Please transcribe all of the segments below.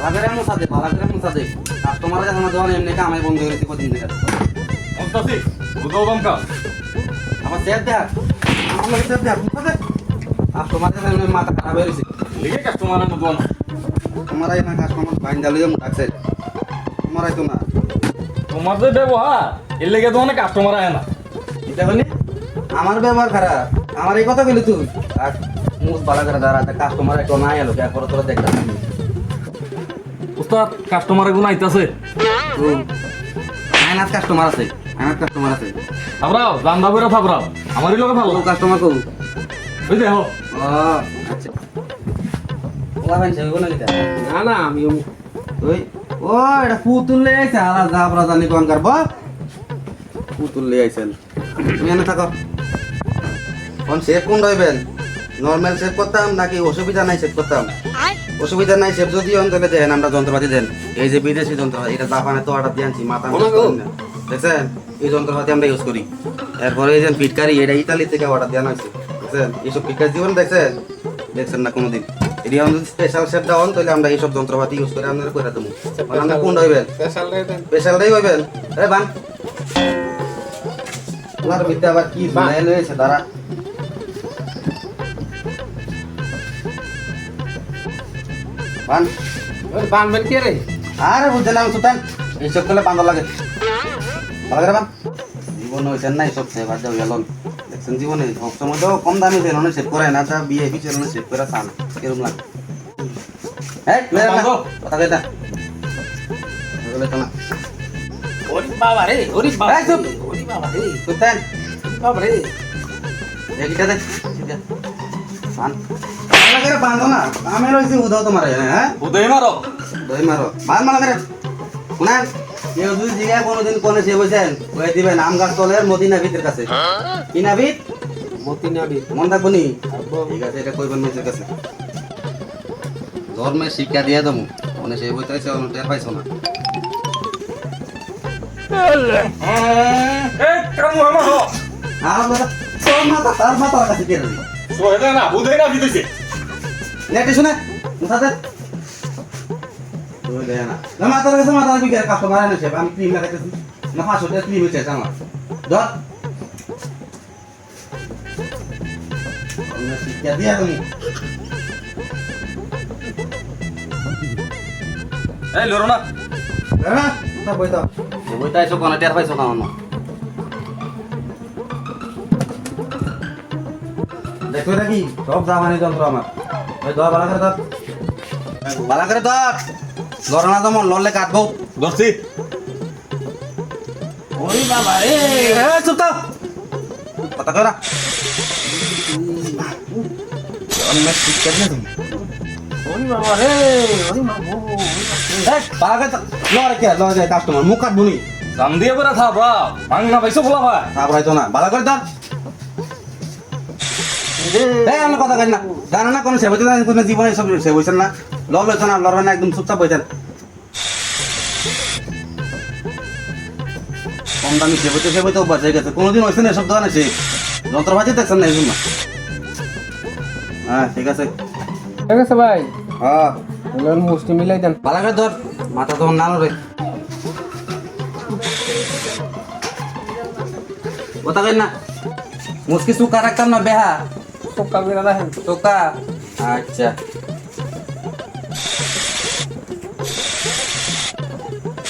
বালাগরে মুসা দে customer যখন যখন এমনি কামাই বন্ধ করে দিই কদিন থেকে অস্তাসি বুঝাও দমকা আমার চেয়ার দেখ আমার লাগে চেয়ার দেখ মুসা দে কাস্টমার যখন মাথা খারাপ হয়ে গেছে লিগে কাস্টমারের মতো না তোমার এই না কাস্টমার বাইন ডালিয়ে মুটাকছে তোমার তো না তোমার যে ব্যবহার এর লেগে তো অনেক কাস্টমার আয় না এটা বলি আমার ব্যবহার খারাপ আমার এই কথা বলি তুই আর মুস বালাগরে দাঁড়া কাস্টমার একটু নাই এলো কে করে তোরা দেখলাম উস্তাদ কাস্টমার গুলো আইতাছে আয়নাত কাস্টমার আছে থাবরাও জান্দা করে থাবরাও আমারই লোকে ভালো কাস্টমার কো ওই দেখো ও আচ্ছা ওলা ভাই যাবে না কিটা না আমি ওই ও এটা পুতুল লে আইছে আলা জাবরা জানি কোন করব পুতুল লে আইছেন তুমি এনে থাকো কোন শেপ কোন রইবেন নরমাল শেপ করতাম নাকি অসুবিধা নাই শেপ করতাম অসুবিধা নাই শেপ যদি অন্তরে দেন আমরা যন্ত্রপাতি দেন এই যে বিদেশি যন্ত্রপাতি এটা জাপানে তো অর্ডার দিয়েছি মাথা দেখছেন এই যন্ত্রপাতি আমরা ইউজ করি এরপরে এই যে ফিটকারি এটা ইতালি থেকে অর্ডার দেওয়া হয়েছে দেখছেন এইসব ফিটকারি জীবন দেখছেন না কোনোদিন এটি আমাদের স্পেশাল শেপ দেওয়ান তাহলে আমরা এইসব যন্ত্রপাতি ইউজ করে আপনারা করে দেবো আমরা কোন হইবেন স্পেশালটাই হইবেন আরে বান ওনার ভিতরে আবার কি বানায় লয়েছে দাঁড়া বান বানবেন কে রে আরে বুঝতে না সুতান এইসব করলে বান্ধব লাগে ভালো করে বান জীবন হয়েছেন না এইসব সেভ আর যাও গেলন দেখছেন জীবনে সবসময় তো কম দামি সেলনে সেভ করে না তা বিয়ে বি সেলনে সেভ করে চান কিরম লাগে হ্যাঁ কথা কইতা বলে তো না ওরে বাবা রে ওরে বাবা এই চুপ। ওরে বাবা রে সুতান বাবা রে এইটা দে বান ভালো করে বান্ধো না আমি রইছি উদাও তোমার হ্যাঁ উদয় মারো দই মারো বান মালা করে শুনেন কেউ যদি জিগায় কোনোদিন কোনে সে বসেন ওই দিবেন আম গাছ তলের মদিনাবিদের কাছে কি নাবিদ মতি নাবি মন থাকবো নি ঠিক আছে এটা কইবেন মেসের কাছে ধর্মের শিক্ষা দিয়ে দেবো মানে সে বইতেছে টের পাইছো না এই কামু আমারো আর দাদা তোর মাথা তার মাথার কাছে কে দিবি সোহেদা না বুঝাই না দিতেছে নেটে শুনে মুসাদে তুই দে না না মাথার কাছে মাথার বিকে কাস্টমার এনে সে আমি ক্রিম লাগাইতেছি না 500 টাকা ক্রিম হইছে আমার ধর ধর্মের শিক্ষা দিয়ে দেবো এই লরো না হ্যাঁ তা বইতা বইতা এসো কোন টের পাইছো কেমন দেখো নাকি সব জামানি যন্ত্র আমার ওই ধর বালা করে ধর বালা করে ধর লড় না তোমার লড়লে কাটবো ধরছি ওরে বাবা রে চুপ তো কথা করা অন্য শিক্ষা দিয়ে তুমি ওরে বাবা রে ওরে মা ও বালা করে লড়ে কে লড়ে যায় কাস্টমার মুখ কাটবো নি দাম দিয়ে বেড়া থাবরাও ভাঙনা পাইছো বলা হয় তারপরে তো না বালা করে ধর এই আমরা কথা কই না জানো না কোন সেবতে না কোন জীবনে সব সেব হইছেন না লড় হইছেন না লড়বে না একদম চুপচাপ হইছেন কম দামি সেবতে অভ্যাস হয়ে গেছে কোনোদিন হয়েছে না এসব দোকানে সে যন্ত্রপাতি দেখছেন না এরকম না হ্যাঁ ঠিক আছে ঠিক আছে ভাই হ্যাঁ বলেন মুষ্টি মিলাই দেন ভালো করে ধর মাথা তখন না লড়ে কথা কই না মুসকি সুকা রাখতাম না বেহা সকাল বেলা দেখেন সুকা আচ্ছা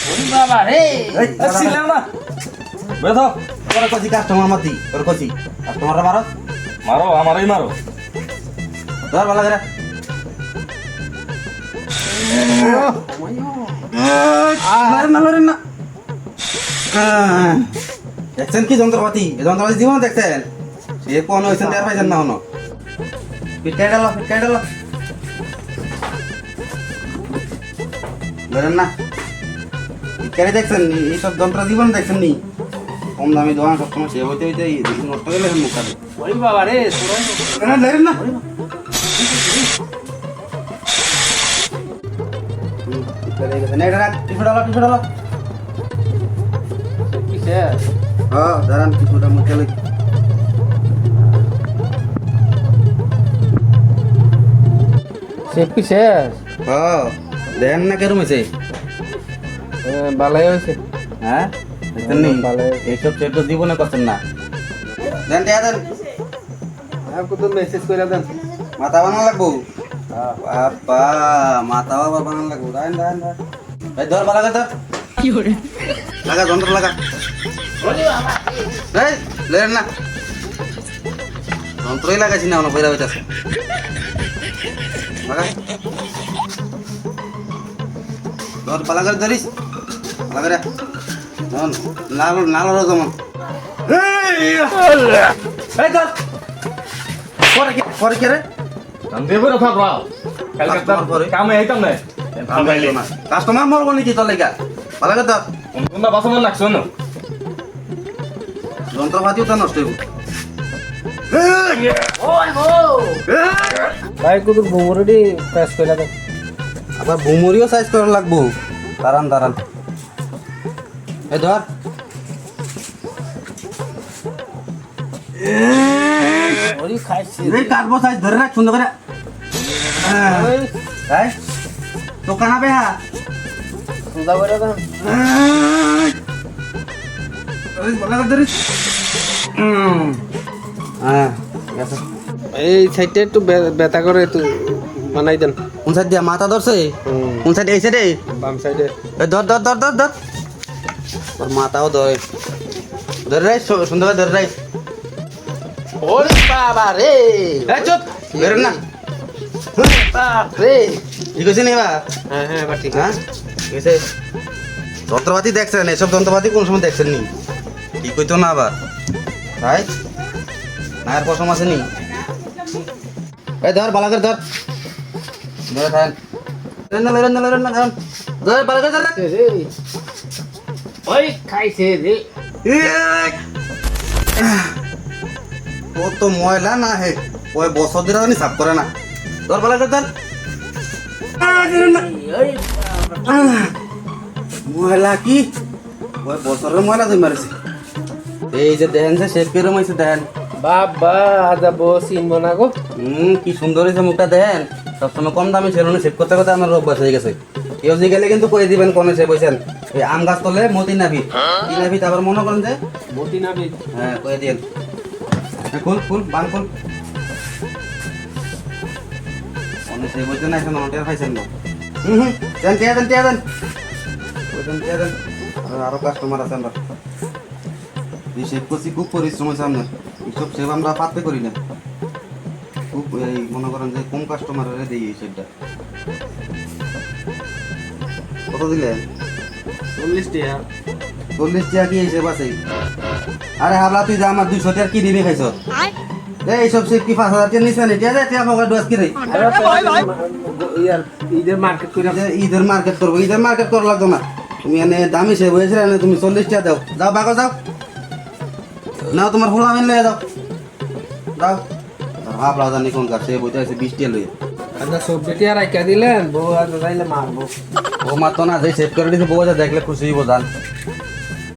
ওরে বাবা রে এই ছিলাম না বেধো তোর কছি কাস্টমার মাতি তোর কছি কাস্টমার মারো মারো আমারই মারো ধর ভালো করে মারেন না দেখছেন কি যন্ত্রপাতি এই যন্ত্রপাতি জীবন দেখছেন সে কোন হয়েছেন টের পাইছেন না হনো ফিটকাই গেল ধরেন না ফিটকারি দেখছেন এইসব যন্ত্র জীবন দেখছেন নি কম দামি দোকান সবসময় সে হইতে হইতে নষ্ট গেলে মুখ কাটে ওরে বাবা রে ধরেন না এটা রাখ টিফিন ডালো কিসে হ্যাঁ দাঁড়ান কিছুটা মুখে লই সে কিসে হ্যাঁ দেখেন না কেরম হয়েছে ভালোই হয়েছে হ্যাঁ দেখছেন নি? ভালোই। এইসব সেট তো জীবনে করছেন না দেন টিয়া দেন তো মেসেজ করে দেন মাথা বানানো লাগবো বাবা মাথা বাবা বানানো লাগবো দেন দেন দেন এই ধর বালা ধর লাগা যন্ত্র লাগা এই লেন না যন্ত্রই লাগাইছি না অনেক বইরা হইতাছে লাগা ধর পালা করে ধরিস পালা করে যেমন লাল নালরও যেমন এই ধর পরে কে রে জানতে বেরো থাকরাও কালকে কাস্টমার পরে? কামে আইতাম না কাস্টমার মরবো নাকি তোর লেগা পালা করে ধর কোনটা বাসমান লাগছো না যন্ত্রপাতিও তো নষ্ট হইব ভাই কত গোবরডি প্রেস করে দেন আবার ভুমরিও সাইজ করা লাগবো দাঁড়ান দাঁড়ান এই ধর ওই খাইছি এই কাটবো সাইজ ধরে রাখ সুন্দর করে তাই তো কানাবে হ্যাঁ সুদা করে দেন বলা করে ধরিস হ্যাঁ ঠিক আছে এই সাইডটা একটু ব্যথা করে একটু বানাই দেন কোন সাইড দিয়া মাথা ধরছে কোন সাইড এই সাইডে বাম সাইডে এই ধর ধর ধর ধর ধর তোর মাথাও ধরে ধরে রাখ সুন্দর করে ধরে রাখ ওরে বাবা রে এই চুপ বেরোন না বাপ রে ঠিক আছে নি এবার হ্যাঁ হ্যাঁ এবার ঠিক হ্যাঁ ঠিক আছে যন্ত্রপাতি দেখছেন এসব যন্ত্রপাতি কোন সময় দেখছেন নি ঠিক হইতো না আবার তাই না আর পশম আছে নি এই ধর বালা করে ধর ধরে থাকেন ধর বালা করে ধর রে ওই খাইছে রে ও তো ময়লা না হে ওই বছর দিন জানি সাফ করে না ধর বালা করে ধর ময়লা কি ওই বছরের ময়লা তুই মারিস এই যে দেখেন যে শেপ করে মাইছে দেখেন বাবা যাব চিনবো না গো কি সুন্দর হয়েছে মুখটা দেখেন সবসময় কম দামে সেলুনে সেভ করতে করতে আমার অভ্যাস হয়ে গেছে কেউ যে গেলে কিন্তু কয়ে দিবেন কোনে সেভ হয়েছেন এই আম গাছ তলে মতি নাভি কি নাভি আবার মনে করেন যে মতি না বি হ্যাঁ কয়ে দিন খুল খুল বান খুল কোনে সেভ হয়েছে না এখন অনেক পাইছেন না দেন টিয়া দেন টিয়া দেন টিয়া দেন আরো কাস্টমার আছে আমরা এই সেভ করছি খুব পরিশ্রম হয়েছে আপনার এইসব সেভ আমরা পাতে করি না খুব এই মনে করেন যে কম কাস্টমারের দিই এই সেটটা কত দিলেন 40 টাকা 40 টাকা কি হিসেব আছে আরে হাবলা তুই যা আমার 200 টাকা কি দিবি খাইছ এইসব সেভ কি 5000 টাকা নিছে না এটা টাকা পকেট ডস কি রে ইয়ার ঈদের মার্কেট করে ঈদের মার্কেট করবো ঈদের মার্কেট করা লাগতো না তুমি এনে দামি সেভ হয়েছে না তুমি 40 টাকা দাও যাও বাগো যাও নাও তোমার ফুল আমিন লয়ে যাও দাও হাবলা জানি কোন কাছে বইতে আছে 20 টাকা লইয়া আচ্ছা সবজিটি আর রাইখা দিলেন বউ আর যাইলে মারবো ও মাত্র না যে সেভ করে দিছে বউ যা দেখলে খুশি হইব জান